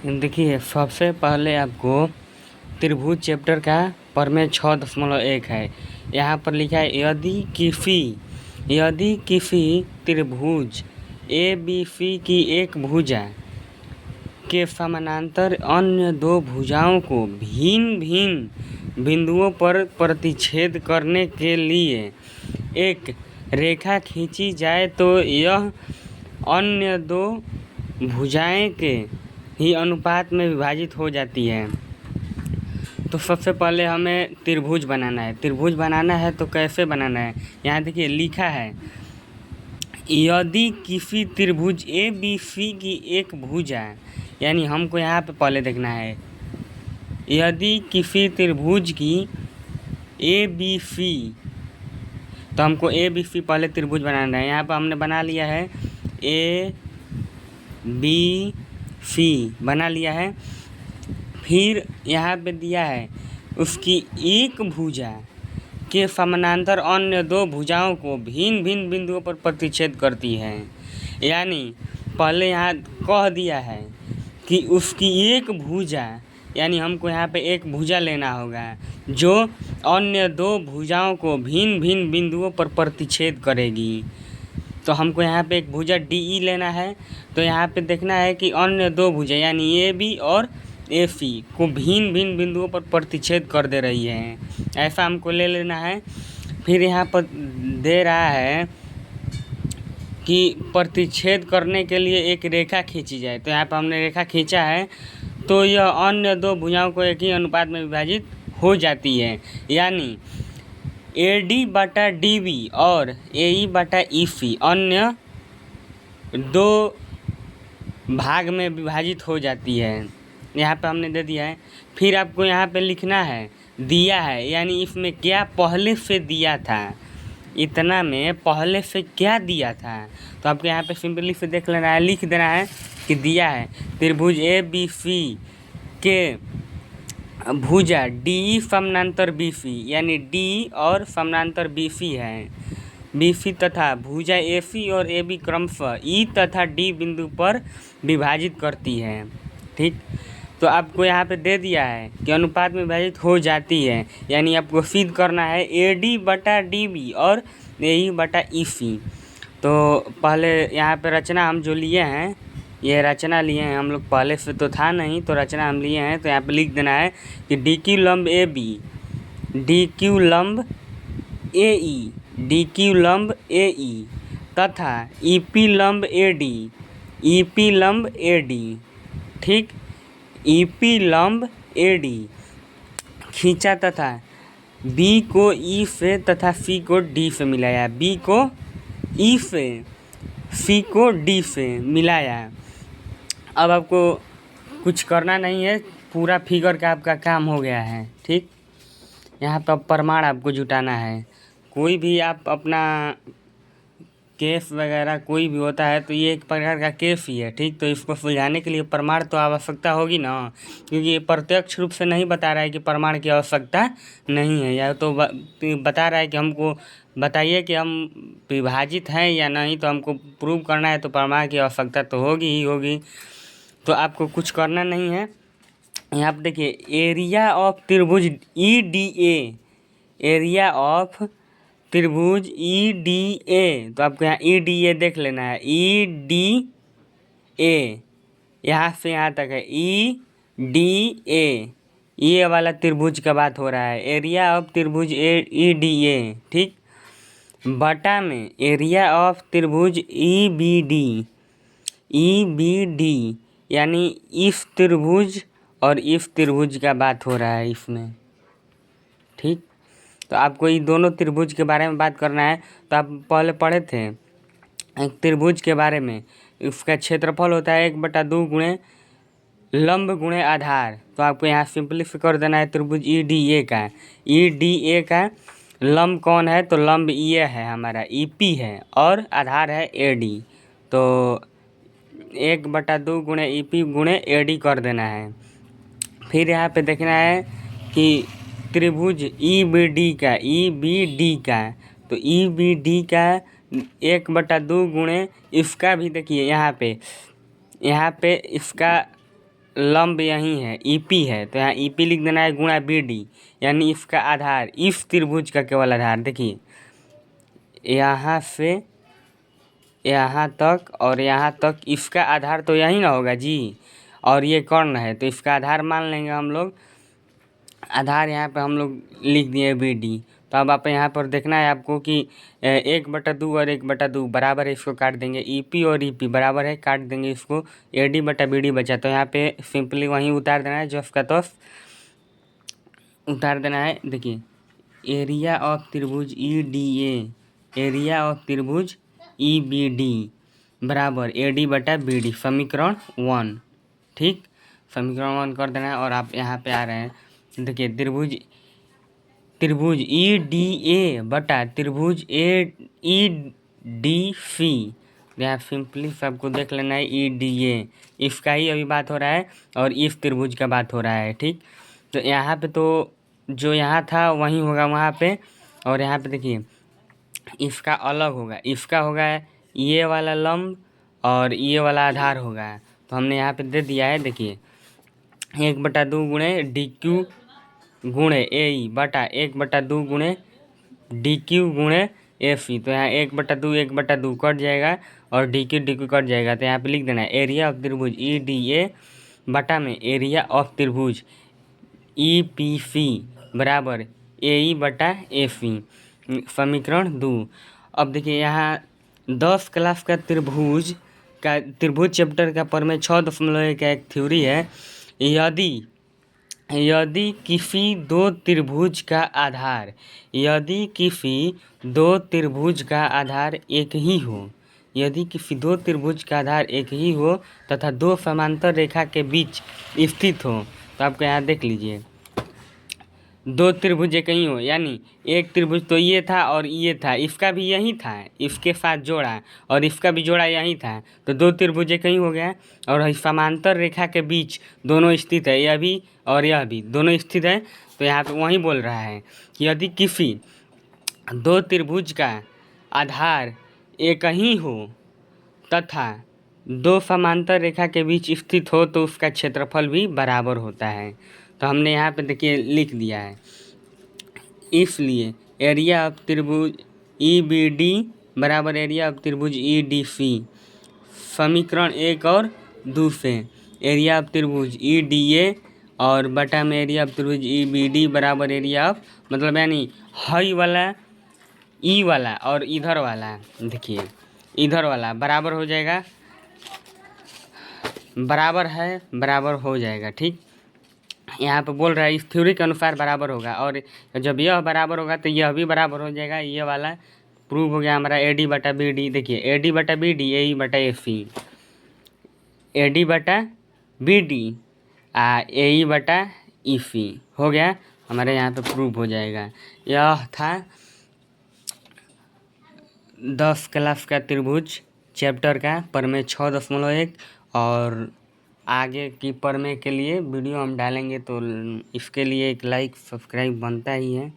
देखिए, सबसे पहले आपको त्रिभुज चैप्टर का प्रमेय 6.1 है। यहाँ पर लिखा है यदि किसी त्रिभुज ए बी सी की एक भुजा के समानांतर अन्य दो भुजाओं को भिन्न भिन्न बिंदुओं पर प्रतिच्छेद करने के लिए एक रेखा खींची जाए तो यह अन्य दो भुजाएं के ही अनुपात में विभाजित हो जाती है। तो सबसे पहले हमें त्रिभुज बनाना है तो कैसे बनाना है, यहाँ देखिए लिखा है यदि किसी त्रिभुज ए बी सी की एक भुजा, यानी हमको यहाँ पे पहले देखना है यदि किसी त्रिभुज की ए बी सी, तो हमको ए बी सी पहले त्रिभुज बनाना है। यहाँ पर हमने बना लिया है ए बी सी बना लिया है। फिर यहाँ पे दिया है उसकी एक भुजा के समानांतर अन्य दो भुजाओं को भिन्न भिन्न बिंदुओं पर प्रतिच्छेद करती है। यानी पहले यहाँ कह दिया है कि उसकी एक भुजा, यानी हमको यहाँ पे एक भुजा लेना होगा जो अन्य दो भुजाओं को भिन्न भिन्न बिंदुओं पर प्रतिच्छेद करेगी। तो हमको यहाँ पे एक भुजा डी ई लेना है। तो यहाँ पे देखना है कि अन्य दो भुजा यानी ए बी और ए सी को भिन्न भिन्न बिंदुओं पर प्रतिच्छेद कर दे रही है, ऐसा हमको ले लेना है। फिर यहाँ पर दे रहा है कि प्रतिच्छेद करने के लिए एक रेखा खींची जाए। तो यहाँ पर हमने रेखा खींचा है तो यह अन्य दो भुजाओं को एक ही अनुपात में विभाजित हो जाती है। यानी ए डी बटा डी बी और ए ई बटा ई सी अन्य दो भाग में विभाजित हो जाती है। यहाँ पे हमने दे दिया है। फिर आपको यहाँ पे लिखना है दिया है, यानी इसमें क्या पहले से दिया था, इतना में पहले से क्या दिया था। तो आपको यहाँ पे सिंपली से देख लेना है, लिख देना है कि दिया है त्रिभुज ए बी सी के भुजा डी समानांतर बी सी, यानी डी और समानांतर बी सी है, बी सी तथा भुजा ए सी और ए बी क्रमशः ई तथा डी बिंदु पर विभाजित करती है। ठीक, तो आपको यहाँ पे दे दिया है कि अनुपात में विभाजित हो जाती है, यानी आपको सिद्ध करना है ए डी बटा डी बी और ए ई बटा ई सी। तो पहले यहाँ पे रचना हम जो लिए हैं, ये रचना लिए हैं हम लोग, पहले से तो था नहीं तो रचना हम लिए हैं। तो यहाँ पे लिख देना है कि डी क्यू लंब ए बी, डी क्यू लंब ए ई, डी क्यू लंब ए ई तथा ई पी लंब ए डी, ई पी लंब ए डी। ठीक, ई पी लंब ए डी खींचा तथा बी को ई से तथा सी को डी से मिलाया, बी को ई से सी को डी से मिलाया। अब आपको कुछ करना नहीं है, पूरा फिगर का आपका काम हो गया है। ठीक, यहाँ पर प्रमाण आपको जुटाना है। कोई भी आप अपना केस वगैरह कोई भी होता है तो ये एक प्रकार का केस ही है। ठीक, तो इसको सुलझाने के लिए प्रमाण तो आवश्यकता होगी ना, क्योंकि ये प्रत्यक्ष रूप से नहीं बता रहा है कि प्रमाण की आवश्यकता नहीं है, या तो बता रहा है कि हमको बताइए कि हम विभाजित हैं या नहीं, तो हमको प्रूव करना है तो प्रमाण की आवश्यकता तो होगी ही होगी। तो आपको कुछ करना नहीं है। यहाँ पर देखिए एरिया ऑफ त्रिभुज E D A, area of त्रिभुज ई डी ए, तो आपको यहाँ ई डी ए देख लेना है, ई डी ए यहाँ से यहाँ तक है, ई डी ए, ये वाला त्रिभुज का बात हो रहा है, एरिया ऑफ त्रिभुज ए ई डी ए। ठीक, बटा में एरिया ऑफ त्रिभुज E B D, E B D यानी इस त्रिभुज और इस त्रिभुज का बात हो रहा है इसमें। ठीक, तो आपको ये दोनों त्रिभुज के बारे में बात करना है। तो आप पहले पढ़े थे एक त्रिभुज के बारे में, उसका क्षेत्रफल होता है 1/2 गुणे लंब गुणे आधार। तो आपको यहाँ सिंपलीफाई कर देना है त्रिभुज ई डी ए का, ई डी ए का लंब कौन है, तो लंब ये है हमारा, ई पी है और आधार है ए डी। तो 1/2 गुणे ई पी गुणे ए डी कर देना है। फिर यहाँ पे देखना है कि त्रिभुज ई बी डी का, ई बी डी का, तो ई बी डी का 1/2 गुणे इसका भी देखिए यहाँ पे इसका लंब यहीं है, ईपी है, तो यहाँ ईपी लिख देना है गुणा बीडी, यानी इसका आधार, इस त्रिभुज का केवल आधार। देखिए यहाँ से यहाँ तक और यहाँ तक इसका आधार तो यही ना होगा जी, और ये कर्ण है तो इसका आधार मान लेंगे हम लोग। आधार यहाँ पे हम लोग लिख दिए BD। तो अब आप यहाँ पर देखना है आपको कि 1/2 और 1/2 बराबर है, इसको काट देंगे। EP और EP बराबर है, काट देंगे इसको। AD/BD बचा, तो यहाँ पे सिंपली वहीं उतार देना है, जस का तस उतार देना है। देखिए एरिया ऑफ त्रिभुज EDA, एरिया ऑफ त्रिभुज EBD बराबर AD/BD, समीकरण 1। ठीक, समीकरण 1 कर देना है। और आप यहाँ पे आ रहे हैं, देखिए त्रिभुज EDA बटा त्रिभुज EDC, यहाँ सिंपली सबको देख लेना है। EDA इसका ही अभी बात हो रहा है और इस त्रिभुज का बात हो रहा है। ठीक, तो यहाँ पे तो जो यहाँ था वहीं होगा वहाँ पे, और यहाँ पे देखिए इसका अलग होगा, इसका होगा ये वाला लंब और ये वाला आधार होगा। तो हमने यहाँ पे दे दिया है, देखिए 1/2 गुणे DQ गुणे AE बटा 1/2 गुणे DQ गुणे AC। तो यहाँ 1/2 1/2 कट जाएगा और DQ कट जाएगा। तो यहाँ पे लिख देना है एरिया ऑफ त्रिभुज EDA बटा में एरिया ऑफ त्रिभुज EPC बराबर AE/AC, समीकरण 2। अब देखिए यहाँ 10 क्लास का त्रिभुज चैप्टर का पर में 6.1 का एक थ्योरी है। यदि किसी दो त्रिभुज का आधार, यदि किसी दो त्रिभुज का आधार एक ही हो, यदि किसी दो त्रिभुज का आधार एक ही हो तथा दो समांतर रेखा के बीच स्थित हो, तो आपको यहाँ देख लीजिए दो त्रिभुज एक ही हो, यानी एक त्रिभुज तो ये था और ये था, इसका भी यही था, इसके साथ जोड़ा और इसका भी जोड़ा यही था, तो दो त्रिभुज एक ही हो गया। और समांतर रेखा के बीच दोनों स्थित है, यह भी और यह भी दोनों स्थित है। तो यहाँ पे वही बोल रहा है कि यदि किसी दो त्रिभुज का आधार एक ही हो तथा दो समांतर रेखा के बीच स्थित हो तो उसका क्षेत्रफल भी बराबर होता है। तो हमने यहाँ पे देखिए लिख दिया है, इसलिए एरिया ऑफ त्रिभुज EBD बराबर एरिया ऑफ त्रिभुज EDC, समीकरण 1 और 2 से एरिया ऑफ त्रिभुज EDA और बटा में एरिया ऑफ त्रिभुज EBD बराबर एरिया ऑफ, मतलब यानी हाई वाला ई वाला और इधर वाला, देखिए इधर वाला बराबर हो जाएगा, बराबर है, बराबर हो जाएगा। ठीक, यहाँ पे बोल रहा है इस थ्योरी के अनुसार बराबर होगा, और जब यह बराबर होगा तो यह भी बराबर हो जाएगा। ये वाला प्रूव हो गया हमारा AD/BD। देखिए AD/BD AE/AC, AD/BD AE/EC हो गया हमारे यहाँ पे प्रूव हो जाएगा। यह था 10 क्लास का त्रिभुज चैप्टर का प्रमेय 6.1, और आगे की प्रमेय के लिए वीडियो हम डालेंगे तो इसके लिए एक लाइक सब्सक्राइब बनता ही है।